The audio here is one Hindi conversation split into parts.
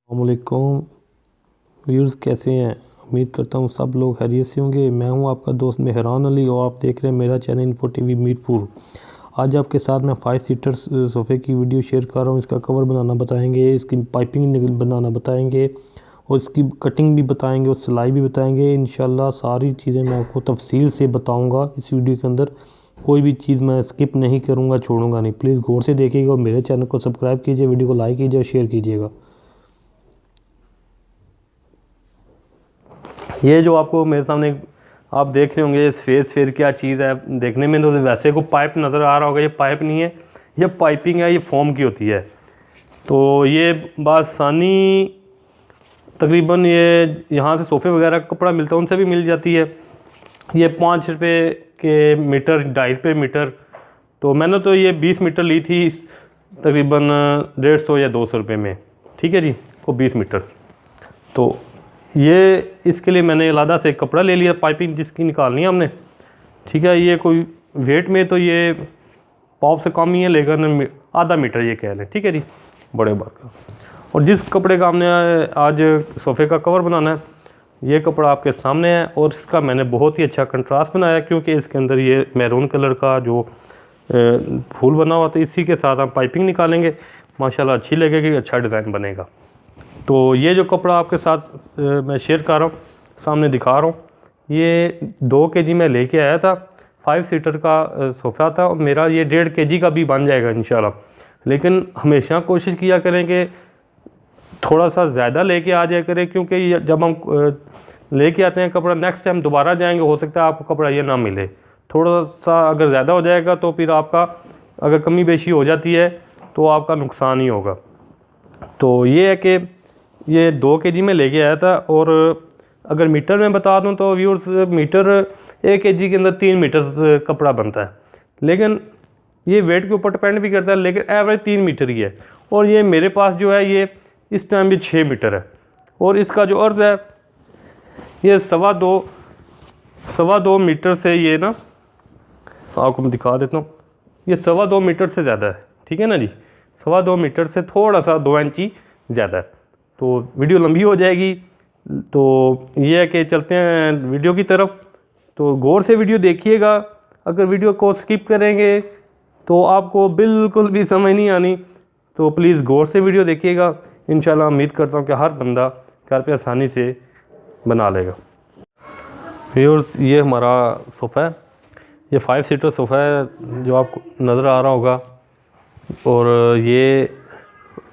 अस्सलामुअलैकुम व्यूअर्स, कैसे हैं? उम्मीद करता हूँ सब लोग खैरियत से होंगे। मैं हूँ आपका दोस्त मेहरान अली और आप देख रहे हैं मेरा चैनल इन्फो टीवी मीरपुर। आज आपके साथ मैं 5 सीटर सोफ़े की वीडियो शेयर कर रहा हूँ। इसका कवर बनाना बताएंगे, इसकी पाइपिंग बनाना बताएंगे और इसकी कटिंग भी बताएंगे और सिलाई भी बताएंगे। इंशाल्लाह सारी चीज़ें मैं आपको तफसील से बताऊँगा इस वीडियो के अंदर। कोई भी चीज़ मैं स्किप नहीं करूँगा, छोड़ूंगा नहीं। प्लीज़ गौर से देखिएगा और मेरे चैनल को सब्सक्राइब कीजिए, वीडियो को लाइक कीजिए और शेयर कीजिएगा। ये जो आपको मेरे सामने आप देख रहे होंगे, ये स्फेयर क्या चीज़ है। देखने में तो वैसे को पाइप नज़र आ रहा होगा, ये पाइप नहीं है, ये पाइपिंग है, ये फोम की होती है। तो ये बासानी तकरीबन ये यहाँ से सोफ़े वगैरह का कपड़ा मिलता है, उनसे भी मिल जाती है। ये 5 रुपये के मीटर, 2.5 रुपये मीटर। तो मैंने तो ये 20 मीटर ली थी तकरीबन 150 या 200 रुपये में, ठीक है जी, वो 20 मीटर। तो ये इसके लिए मैंने अलग से कपड़ा ले लिया, पाइपिंग जिसकी निकालनी है हमने, ठीक है। ये कोई वेट में तो ये पाव से कम ही है, लेकिन आधा मीटर ये कह लें, ठीक है जी, बड़े बार का। और जिस कपड़े का हमने आज सोफ़े का कवर बनाना है, ये कपड़ा आपके सामने है और इसका मैंने बहुत ही अच्छा कंट्रास्ट बनाया, क्योंकि इसके अंदर ये मैरून कलर का जो फूल बना हुआ, तो इसी के साथ हम पाइपिंग निकालेंगे, माशाल्लाह अच्छी लगेगी, अच्छा डिज़ाइन बनेगा। तो ये जो कपड़ा आपके साथ मैं शेयर कर रहा हूँ, सामने दिखा रहा हूँ, ये 2 kg मैं लेके आया था। 5 सीटर का सोफ़ा था और मेरा ये 1.5 kg का भी बन जाएगा इंशाल्लाह। लेकिन हमेशा कोशिश किया करें कि थोड़ा सा ज़्यादा लेके आ जाया करें, क्योंकि जब हम लेके आते हैं कपड़ा, नेक्स्ट टाइम दोबारा जाएंगे, हो सकता है आपको कपड़ा ये ना मिले। थोड़ा सा अगर ज़्यादा हो जाएगा तो फिर आपका अगर कमी बेशी हो जाती है तो आपका नुकसान ही होगा। तो ये है कि ये 2 kg में लेके आया था। और अगर मीटर में बता दूं तो व्यूअर्स, मीटर 1 kg के अंदर 3 मीटर कपड़ा बनता है, लेकिन ये वेट के ऊपर डिपेंड भी करता है, लेकिन एवरेज 3 मीटर ही है। और ये मेरे पास जो है ये इस टाइम भी 6 मीटर है। और इसका जो अर्ज़ है ये 2.25 मीटर से, ये ना आपको मैं दिखा देता हूँ, ये 2.25 मीटर से ज़्यादा है, ठीक है ना जी, 2.25 मीटर से थोड़ा सा 2 इंच ही ज़्यादा है। तो वीडियो लंबी हो जाएगी, तो ये है कि चलते हैं वीडियो की तरफ। तो गौर से वीडियो देखिएगा, अगर वीडियो को स्किप करेंगे तो आपको बिल्कुल भी समझ नहीं आनी। तो प्लीज़ गौर से वीडियो देखिएगा, इंशाल्लाह उम्मीद करता हूँ कि हर बंदा घर पे आसानी से बना लेगा। व्यूअर्स, ये हमारा सोफ़ा है, ये 5 सीटर सोफ़ा है जो आपको नज़र आ रहा होगा। और ये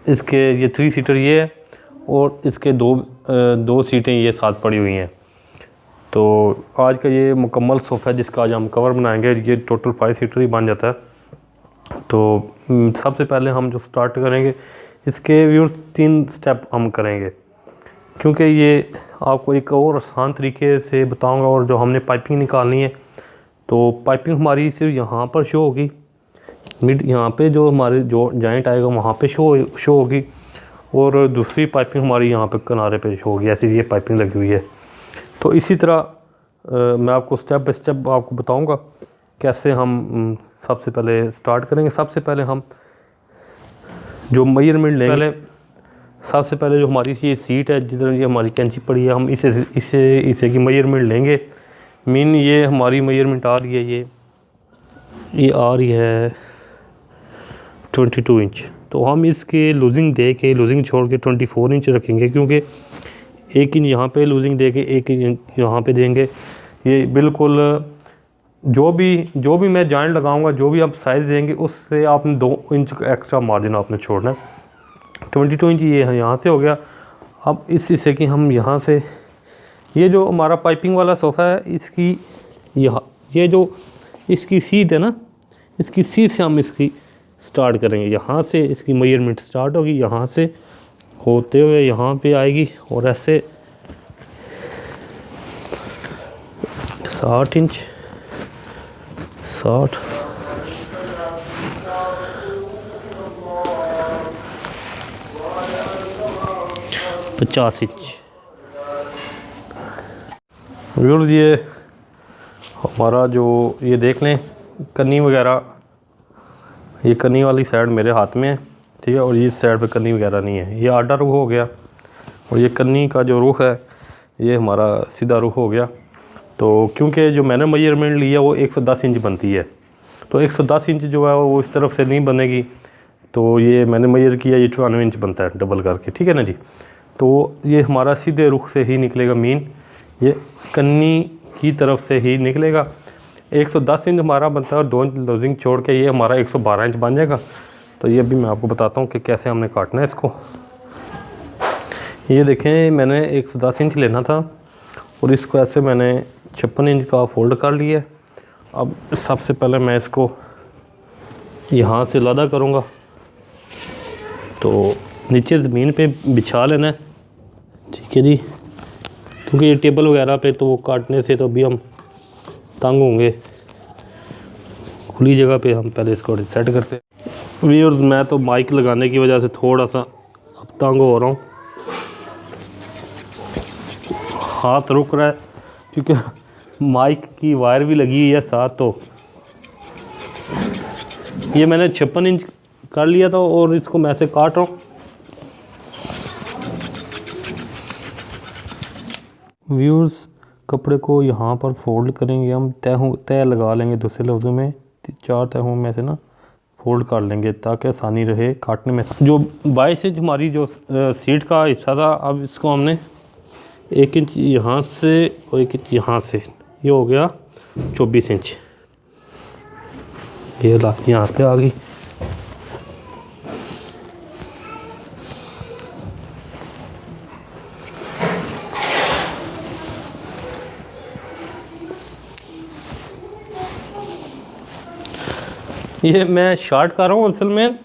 इसके ये 3 सीटर ये है और इसके दो सीटें ये साथ पड़ी हुई हैं। तो आज का ये मुकम्मल सोफ़ा है जिसका आज हम कवर बनाएंगे, ये टोटल 5 सीटर ही बन जाता है। तो सबसे पहले हम जो स्टार्ट करेंगे, इसके व्यूअर्स 3 स्टेप हम करेंगे, क्योंकि ये आपको एक और आसान तरीके से बताऊंगा। और जो हमने पाइपिंग निकालनी है, तो पाइपिंग हमारी सिर्फ यहाँ पर शो होगी, मिड यहाँ पे जो हमारे जो जॉइंट आएगा वहाँ पे शो होगी, और दूसरी पाइपिंग हमारी यहाँ पे किनारे पे शो होगी। ऐसी ये पाइपिंग लगी हुई है। तो इसी तरह मैं आपको स्टेप बाय स्टेप आपको बताऊंगा कैसे हम सबसे पहले स्टार्ट करेंगे। सबसे पहले हम जो मेजरमेंट लेंगे, सबसे पहले जो हमारी ये सीट है, जिधर ये हमारी कैंची पड़ी है, हम इसे की मेजरमेंट लेंगे। मीन ये हमारी मेजरमेंट आ रही है, ये आ रही है 22 इंच। तो हम इसके लूजिंग दे के, लूजिंग छोड़ के 24 इंच रखेंगे, क्योंकि 1 इंच यहाँ पे लूजिंग दे के 1 इंच यहाँ पे देंगे। ये बिल्कुल जो भी मैं जॉइंट लगाऊंगा, जो भी आप साइज़ देंगे, उससे आपने 2 इंच का एक्स्ट्रा मार्जिन आपने छोड़ना है। 22 इंच ये यहाँ से हो गया। अब इस हिस्से की हम यहाँ से, ये जो हमारा पाइपिंग वाला सोफ़ा है, इसकी ये जो इसकी सीध है ना, इसकी सीध से हम इसकी स्टार्ट करेंगे। यहाँ से इसकी मेजरमेंट स्टार्ट होगी, यहाँ से होते हुए यहाँ पे आएगी, और ऐसे 60 इंच, 60, 50 इंच। व्यूअर्स, ये हमारा जो ये देख लें कन्नी वगैरह, ये कन्नी वाली साइड मेरे हाथ में है, ठीक है, और इस साइड पे कन्नी वगैरह नहीं है। ये आर्डर हो गया, और ये कन्नी का जो रुख है ये हमारा सीधा रुख हो गया। तो क्योंकि जो मैंने मेजरमेंट लिया वो 110 इंच बनती है, तो 110 इंच जो है वो इस तरफ से नहीं बनेगी, तो ये मैंने मेजर किया, ये 94 इंच बनता है डबल करके, ठीक है ना जी। तो ये हमारा सीधे रुख से ही निकलेगा मीन, ये कन्नी की तरफ से ही निकलेगा। 110 इंच हमारा बनता है और 2 इंच लूजिंग छोड़ के ये हमारा 112 इंच बन जाएगा। तो ये भी मैं आपको बताता हूँ कि कैसे हमने काटना है इसको। ये देखें, मैंने 110 इंच लेना था और इसको ऐसे मैंने 56 इंच का फोल्ड कर लिया। अब सबसे पहले मैं इसको यहाँ से लदा करूँगा, तो नीचे ज़मीन पे बिछा लेना है, ठीक है जी। क्योंकि ये टेबल वगैरह पे तो वो काटने से तो अभी हम तंग होंगे, खुली जगह पे हम पहले इसको सेट करते हैं। व्यूअर्स, मैं तो माइक लगाने की वजह से थोड़ा सा अब तंग हो रहा हूँ, हाथ रुक रहा है क्योंकि माइक की वायर भी लगी हुई है साथ। तो ये मैंने 56 इंच कर लिया था और इसको मैं ऐसे काट रहा हूँ। व्यूअर्स, कपड़े को यहाँ पर फोल्ड करेंगे हम, तय लगा लेंगे, दूसरे लफ्ज़ों में 4 तहों में से ना फोल्ड कर लेंगे ताकि आसानी रहे काटने में। जो 22 इंच हमारी जो सीट का हिस्सा था, अब इसको हमने 1 इंच यहाँ से और 1 इंच यहाँ से, ये हो गया 24 इंच। ये ला यहाँ पे आ गई। ये मैं शार्ट कर रहा हूँ, असल में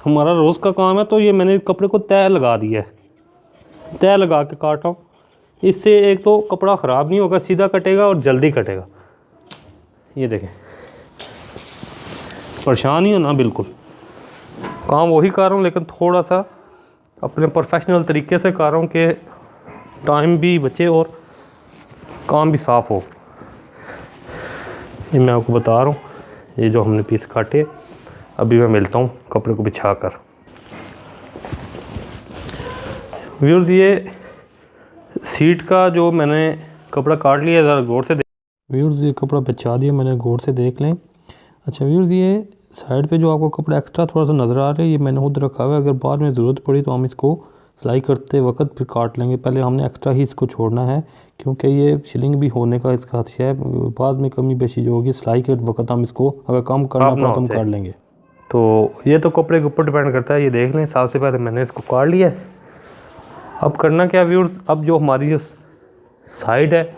हमारा रोज़ का काम है, तो ये मैंने कपड़े को तय लगा दिया है, तय लगा के काट रहा हूँ। इससे एक तो कपड़ा ख़राब नहीं होगा, सीधा कटेगा और जल्दी कटेगा। ये देखें, परेशान ही हो ना, बिल्कुल काम वही कर रहा हूँ लेकिन थोड़ा सा अपने प्रोफेशनल तरीके से कर रहा हूँ कि टाइम भी बचे और काम भी साफ़ हो। ये मैं आपको बता रहा हूँ, ये जो हमने पीस काटे, अभी मैं मिलता हूँ कपड़े को बिछा कर। व्यूअर्स, ये सीट का जो मैंने कपड़ा काट लिया, ज़रा गौर से देख। व्यूअर्स, ये कपड़ा बिछा दिया मैंने, गौर से देख लें। अच्छा व्यूअर्स, ये साइड पे जो आपको कपड़ा एक्स्ट्रा थोड़ा सा नज़र आ रहा है, ये मैंने खुद रखा हुआ है, अगर बाद में ज़रूरत पड़ी तो हम इसको सिलाई करते वक्त फिर काट लेंगे। पहले हमने एक्स्ट्रा ही इसको छोड़ना है क्योंकि ये फिलिंग भी होने का इसका खदशा है, बाद में कमी बेशी जो होगी सिलाई के वक्त हम इसको अगर कम करना पड़ा तो हम कर लेंगे। तो ये तो कपड़े के ऊपर डिपेंड करता है। ये देख लें, सबसे पहले मैंने इसको काट लिया है। अब करना क्या व्यूअर्स, अब जो हमारी जो साइड है,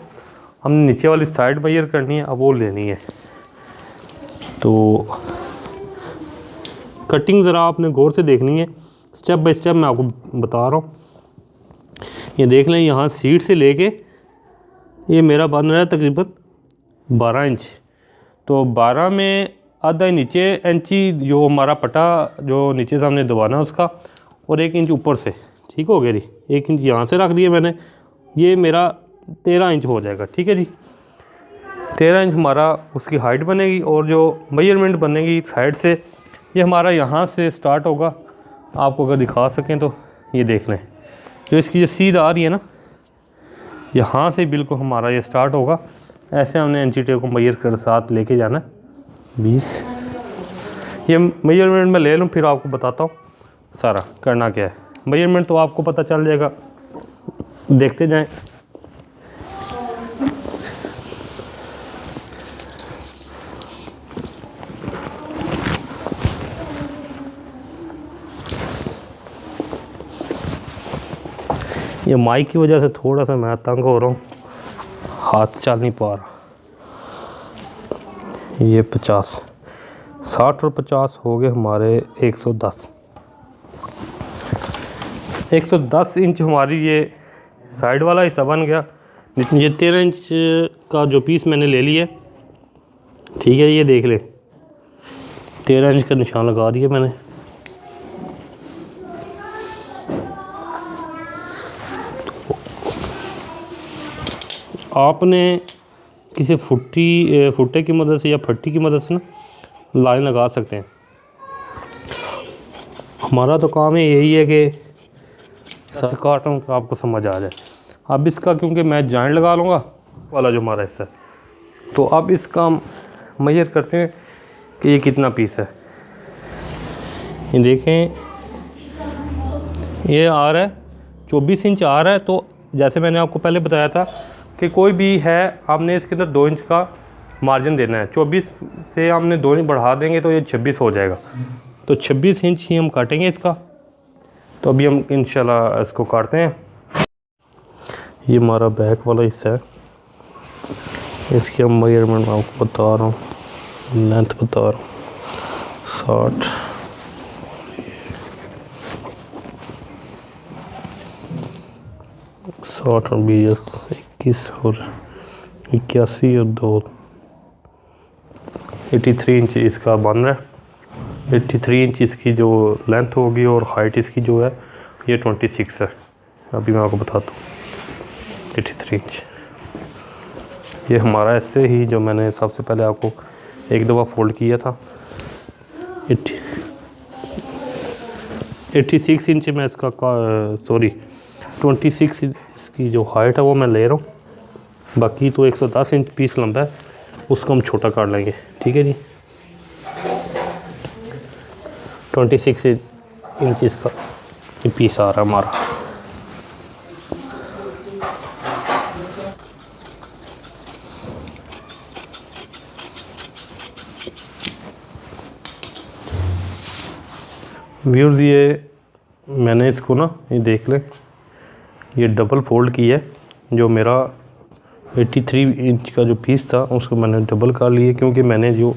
हमने नीचे वाली साइड मेजर करनी है, अब वो लेनी है। तो कटिंग ज़रा आपने गौर से देखनी है, स्टेप बाय स्टेप मैं आपको बता रहा हूँ। ये देख लें, यहाँ सीट से लेके ये मेरा बन रहा है तकरीबन 12 इंच। तो 12 में आधा नीचे इंची जो हमारा पटा जो नीचे से हमने दबाना उसका, और 1 इंच ऊपर से, ठीक हो गया जी। 1 इंच यहाँ से रख दिया मैंने, ये मेरा 13 इंच हो जाएगा, ठीक है जी। 13 इंच हमारा उसकी हाइट बनेगी और जो मेजरमेंट बनेगी साइड से, ये हमारा यहाँ से स्टार्ट होगा। आपको अगर दिखा सकें तो ये देख लें, जो इसकी जो सीध आ रही है ना, यहाँ से बिल्कुल हमारा ये स्टार्ट होगा। ऐसे हमने इंची टेप को मेजर कर साथ लेके जाना है 20। ये मेजरमेंट मैं ले लूँ फिर आपको बताता हूँ सारा करना क्या है। मेजरमेंट तो आपको पता चल जाएगा, देखते जाएं। ये माइक की वजह से थोड़ा सा मैं तंग हो रहा हूँ, हाथ चल नहीं पा रहा। ये 50, 60 और 50 हो गए हमारे 110। 110 इंच हमारी ये साइड वाला हिस्सा बन गया। ये 13 इंच का जो पीस मैंने ले लिया, ठीक है। ये देख ले, 13 इंच का निशान लगा दिया मैंने। आपने किसी फुट्टे की मदद से या फट्टी की मदद से ना लाइन लगा सकते हैं। हमारा तो काम है यही है कि ऐसा काट रहा हूँ कि आपको समझ आ जाए। अब इसका क्योंकि मैं जॉइंट लगा लूँगा वाला जो हमारा हिस्सा है, तो अब इसका हम मेजर करते हैं कि ये कितना पीस है। ये देखें, ये आ रहा है 24 इंच आ रहा है। तो जैसे मैंने आपको पहले बताया था कि कोई भी है आपने इसके अंदर 2 इंच का मार्जिन देना है। 24 से हमने 2 इंच बढ़ा देंगे तो ये 26 हो जाएगा। तो 26 इंच ही हम काटेंगे इसका। तो अभी हम इंशाल्लाह इसको काटते हैं। ये हमारा बैक वाला हिस्सा है, इसकी हम मेजरमेंट आपको बता रहा हूँ, लेंथ बता रहा हूँ 60, 60 और 20, 21 और 81 और 2, 83 इंच इसका बन रहा है। 83 इंच इसकी जो लेंथ होगी और हाइट इसकी जो है ये 26 है। अभी मैं आपको बताता हूँ 83 इंच। ये हमारा ऐसे ही जो मैंने सबसे पहले आपको एक दफ़ा फोल्ड किया था 86 इंच में इसका 26 इसकी जो हाइट है वो मैं ले रहा हूँ। बाकी तो 110 इंच पीस लंबा है, उसको हम छोटा काट लेंगे। ठीक है जी, 26 इंच इसका ये पीस आ रहा है हमारा। व्यूअर्स, ये मैंने इसको ना, ये देख लें, ये डबल फोल्ड की है। जो मेरा 83 इंच का जो पीस था उसको मैंने डबल कर लिए, क्योंकि मैंने जो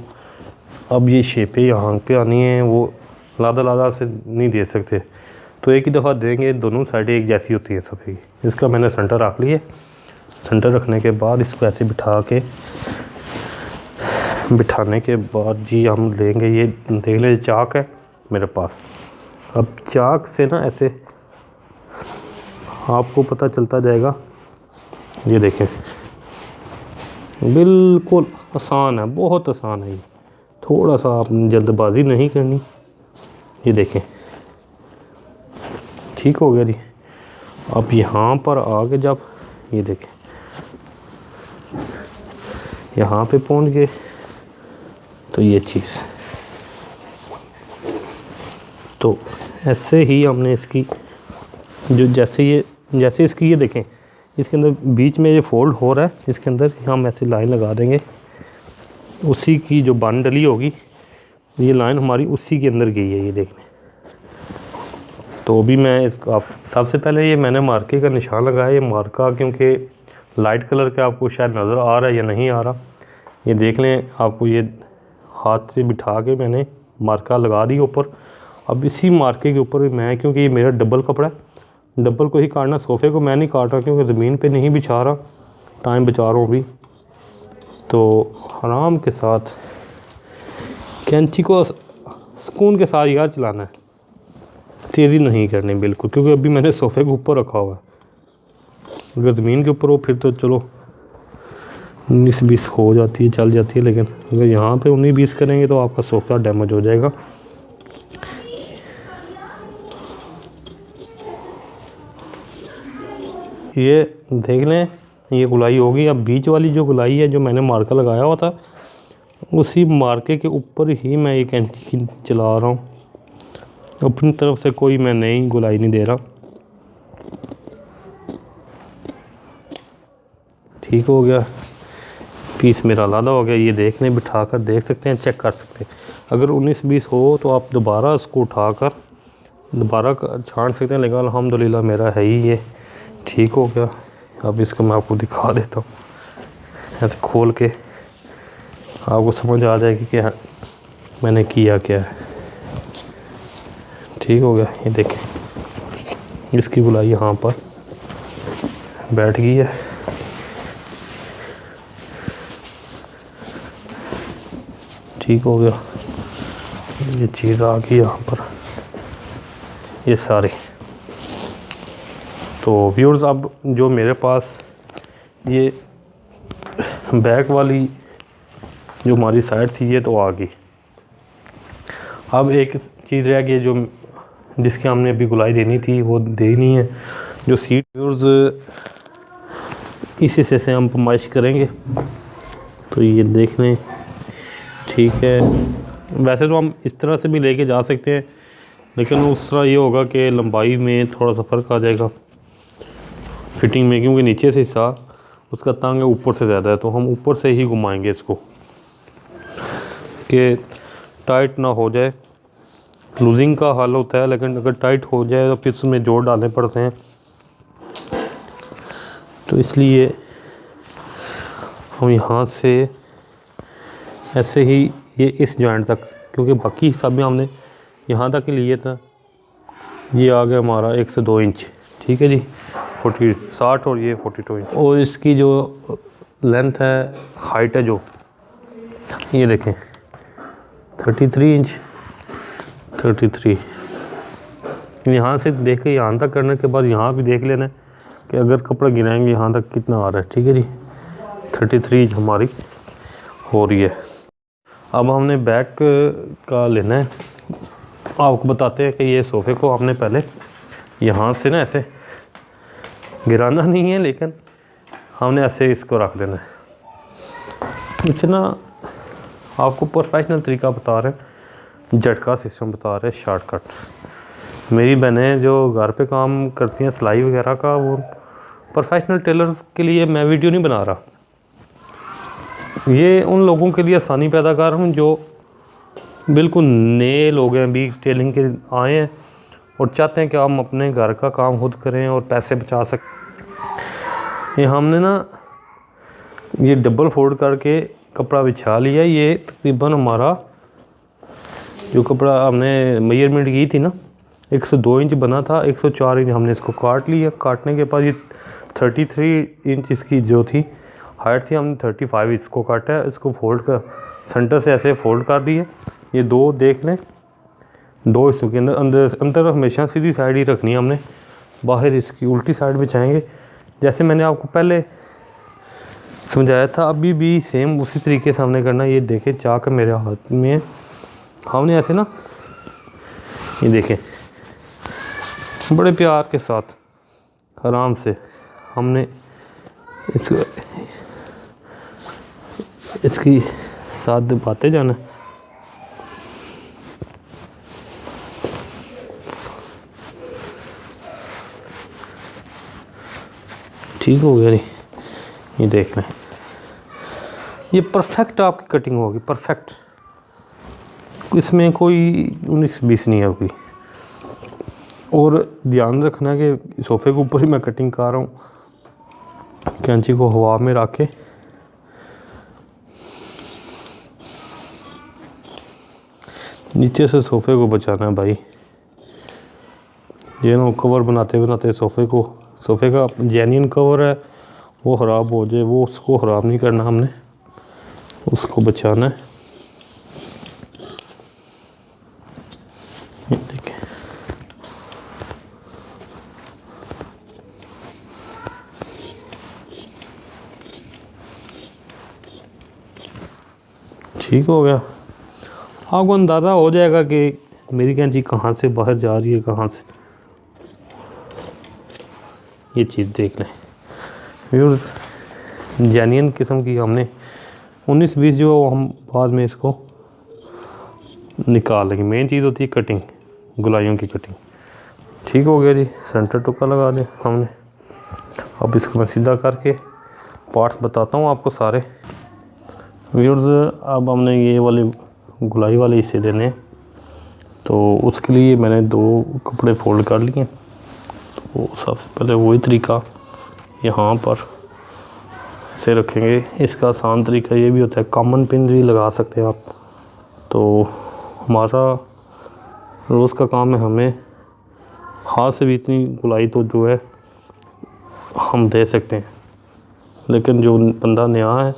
अब ये शेपें यहाँ पे आनी है वो लादा से नहीं दे सकते। तो एक ही दफ़ा देंगे, दोनों साइडें एक जैसी होती है सफ़ी। इसका मैंने सेंटर रख लिए। सेंटर रखने के बाद इसको ऐसे बिठाने के बाद जी हम लेंगे, ये देख ले चाक है मेरे पास। अब चाक से ना ऐसे आपको पता चलता जाएगा। ये देखें, बिल्कुल आसान है, बहुत आसान है। ये थोड़ा सा आपने जल्दबाजी नहीं करनी। ये देखें, ठीक हो गया जी। अब यहाँ पर आगे जब ये देखें यहाँ पे पहुँच गए तो ये चीज़, तो ऐसे ही हमने इसकी जो जैसे इसकी ये देखें, इसके अंदर बीच में ये फोल्ड हो रहा है, इसके अंदर हम ऐसे लाइन लगा देंगे। उसी की जो बन डली होगी, ये लाइन हमारी उसी के अंदर गई है, ये देखने। तो भी मैं इसको आप सबसे पहले ये मैंने मार्के का निशान लगाया। ये मार्का क्योंकि लाइट कलर का आपको शायद नज़र आ रहा है या नहीं आ रहा, ये देख लें। आपको ये हाथ से बिठा के मैंने मार्का लगा दी ऊपर। अब इसी मार्के के ऊपर मैं, क्योंकि ये मेरा डबल कपड़ा है, डबल को ही काटना, सोफ़े को मैं नहीं काट रहा क्योंकि ज़मीन पे नहीं बिछा रहा, टाइम बचा रहा हूँ अभी। तो आराम के साथ कैंची को सुकून के साथ यार चलाना है, तेज़ी नहीं करनी बिल्कुल, क्योंकि अभी मैंने सोफ़े के ऊपर रखा हुआ है। अगर ज़मीन के ऊपर हो फिर तो चलो 19-20 हो जाती है, चल जाती है। लेकिन अगर यहाँ पे 19-20 करेंगे तो आपका सोफ़ा डैमेज हो जाएगा। ये देख लें, ये गुलाई होगी। अब बीच वाली जो गुलाई है, जो मैंने मार्का लगाया हुआ था, उसी मार्के के ऊपर ही मैं ये कैंची चला रहा हूँ। अपनी तरफ से कोई मैं नई गुलाई नहीं दे रहा। ठीक हो गया, पीस मेरा आलादा हो गया। ये देख लें, बिठा कर देख सकते हैं, चेक कर सकते हैं। अगर 19-20 हो तो आप दोबारा इसको उठाकर दोबारा छांट सकते हैं। लेकिन अल्हम्दुलिल्लाह मेरा है ही ये ठीक हो गया। अब इसको मैं आपको दिखा देता हूँ, ऐसे खोल के आपको समझ आ जाएगी कि मैंने किया क्या है। ठीक हो गया, ये देखें, इसकी गुलाई यहाँ पर बैठ गई है। ठीक हो गया, ये चीज़ आ गई यहाँ पर, ये सारी। तो व्यूअर्स, अब जो मेरे पास ये बैक वाली जो हमारी साइड थी ये तो आ गई। अब एक चीज़ रह गई जो जिसकी हमने अभी गुलाई देनी थी वो दे ही नहीं है। जो सीट इस हिस्से से हम पमाइश करेंगे तो ये देख लें, ठीक है। वैसे तो हम इस तरह से भी लेके जा सकते हैं, लेकिन उस तरह ये होगा कि लंबाई में थोड़ा सा फ़र्क आ जाएगा फिटिंग में, क्योंकि नीचे से हिस्सा उसका तंग है, ऊपर से ज़्यादा है, तो हम ऊपर से ही घुमाएंगे इसको कि टाइट ना हो जाए। लूजिंग का हाल होता है, लेकिन अगर टाइट हो जाए तो फिर उसमें जोड़ डालने पड़ते हैं, तो इसलिए हम यहाँ से ऐसे ही ये इस जॉइंट तक, क्योंकि बाकी हिस्सा भी हमने यहाँ तक ही लिए था। ये आ गया हमारा 1 से 2 इंच, ठीक है जी, 60 और ये 42 इंच। और इसकी जो लेंथ है, हाइट है जो, ये देखें 33 इंच, 33। यहाँ से देख के यहाँ तक करने के बाद यहाँ भी देख लेना कि अगर कपड़ा गिराएंगे यहाँ तक कितना आ रहा है, ठीक है जी। 33 इंच हमारी हो रही है। अब हमने बैक का लेना है। आपको बताते हैं कि ये सोफ़े को हमने पहले यहाँ से ना ऐसे गिराना नहीं है, लेकिन हमने ऐसे इसको रख देना है। इतना आपको प्रोफेशनल तरीका बता रहे हैं, झटका सिस्टम बता रहे हैं, शॉर्टकट। मेरी बहनें जो घर पे काम करती हैं सिलाई वगैरह का, वो प्रोफेशनल टेलर्स के लिए मैं वीडियो नहीं बना रहा। ये उन लोगों के लिए आसानी पैदा कर रहा हूँ जो बिल्कुल नए लोग हैं, अभी टेलिंग के आए हैं और चाहते हैं कि हम अपने घर का काम खुद करें और पैसे बचा सकें। ये हमने ना ये डबल फोल्ड करके कपड़ा बिछा लिया। ये तकरीबन हमारा जो कपड़ा हमने मेजरमेंट की थी ना, 102 इंच बना था, 104 इंच हमने इसको काट लिया। काटने के बाद ये 33 इंच इसकी जो थी हाइट थी, हमने 35 इसको काटा है। इसको फोल्ड कर सेंटर से ऐसे फोल्ड कर दिए। ये दो देख लें, दो हिस्सों के अंदर हमेशा सीधी साइड ही रखनी है हमने, बाहर इसकी उल्टी साइड बिछाएंगे। जैसे मैंने आपको पहले समझाया था, अभी भी सेम उसी तरीके से हमने करना है। ये देखें चाक मेरे हाथ में, हमने ऐसे ना, ये देखें बड़े प्यार के साथ आराम से हमने इसकी साथ दबाते जाना। ठीक हो गया नहीं, ये देख लें, ये परफेक्ट आपकी कटिंग होगी, परफेक्ट। इसमें कोई 19-20 नहीं होगी। और ध्यान रखना कि सोफ़े के ऊपर ही मैं कटिंग कर रहा हूँ, कैंची को हवा में रख के नीचे से सोफ़े को बचाना है भाई। ये ना कवर बनाते बनाते सोफ़े का जेन्युइन कवर है वो ख़राब हो जाए, वो उसको ख़राब नहीं करना, हमने उसको बचाना है। ये देखें, ठीक हो गया। आपको अंदाज़ा हो जाएगा कि मेरी कैंची कहाँ से बाहर जा रही है, कहाँ से। ये चीज़ देख लें व्यूअर्स, जेन्युइन किस्म की हमने 19-20 जो हम बाद में इसको निकाल लेंगे। मेन चीज़ होती है कटिंग, गुलाइयों की कटिंग। ठीक हो गया जी, सेंटर टुका लगा दें हमने। अब इसको मैं सीधा करके पार्ट्स बताता हूँ आपको सारे व्यूअर्स। अब हमने ये वाले गुलाई वाले हिस्से देने, तो उसके लिए मैंने 2 कपड़े फोल्ड कर लिए। तो सबसे पहले वही तरीका यहाँ पर ऐसे रखेंगे। इसका आसान तरीका ये भी होता है, कॉमन पिन भी लगा सकते हैं आप। तो हमारा रोज़ का काम है, हमें हाथ से भी इतनी गुलाई तो जो है हम दे सकते हैं, लेकिन जो बंदा नया है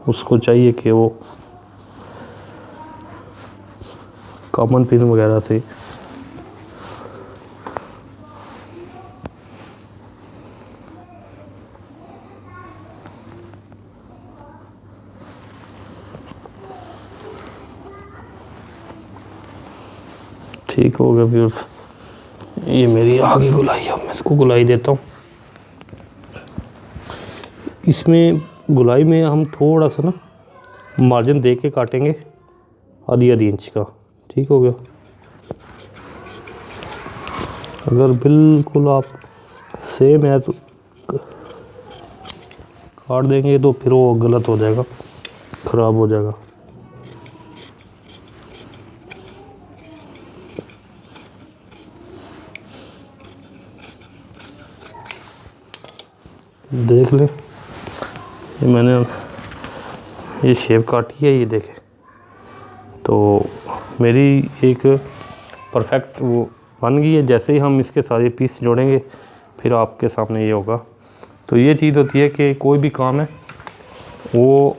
उसको चाहिए कि वो कॉमन पिन वगैरह से ठीक हो गया व्यूअर्स, ये मेरी आगे गुलाई, अब मैं इसको गुलाई देता हूँ। इसमें गुलाई में हम थोड़ा सा ना मार्जिन दे के काटेंगे, आधी इंच का। ठीक हो गया। अगर बिल्कुल आप सेम एज काट देंगे तो फिर वो गलत हो जाएगा, ख़राब हो जाएगा। देख लें, ये मैंने ये शेप काटी है, ये देखें। तो मेरी एक परफेक्ट वो बन गई है। जैसे ही हम इसके सारे पीस जोड़ेंगे फिर आपके सामने ये होगा। तो ये चीज़ होती है कि कोई भी काम है वो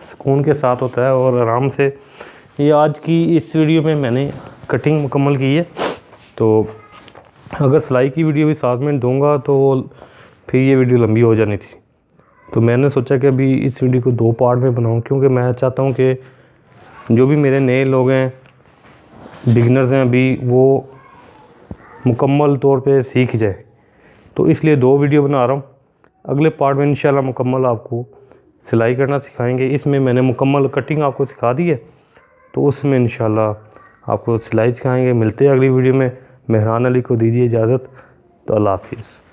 सुकून के साथ होता है और आराम से। ये आज की इस वीडियो में मैंने कटिंग मुकम्मल की है। तो अगर सिलाई की वीडियो भी साथ में दूंगा तो फिर ये वीडियो लंबी हो जानी थी। तो मैंने सोचा कि अभी इस वीडियो को 2 पार्ट में बनाऊं, क्योंकि मैं चाहता हूं कि जो भी मेरे नए लोग हैं, बिगनर्स हैं अभी, वो मुकम्मल तौर पे सीख जाए। तो इसलिए 2 वीडियो बना रहा हूँ। अगले पार्ट में इंशाल्लाह मुकम्मल आपको सिलाई करना सिखाएंगे। इसमें मैंने मुकम्मल कटिंग आपको सिखा दी है, तो उसमें इंशाल्लाह आपको सिलाई सिखाएंगे। मिलते हैं अगली वीडियो में। मेहरान अली को दीजिए इजाज़त। तो अल्लाह हाफिज़।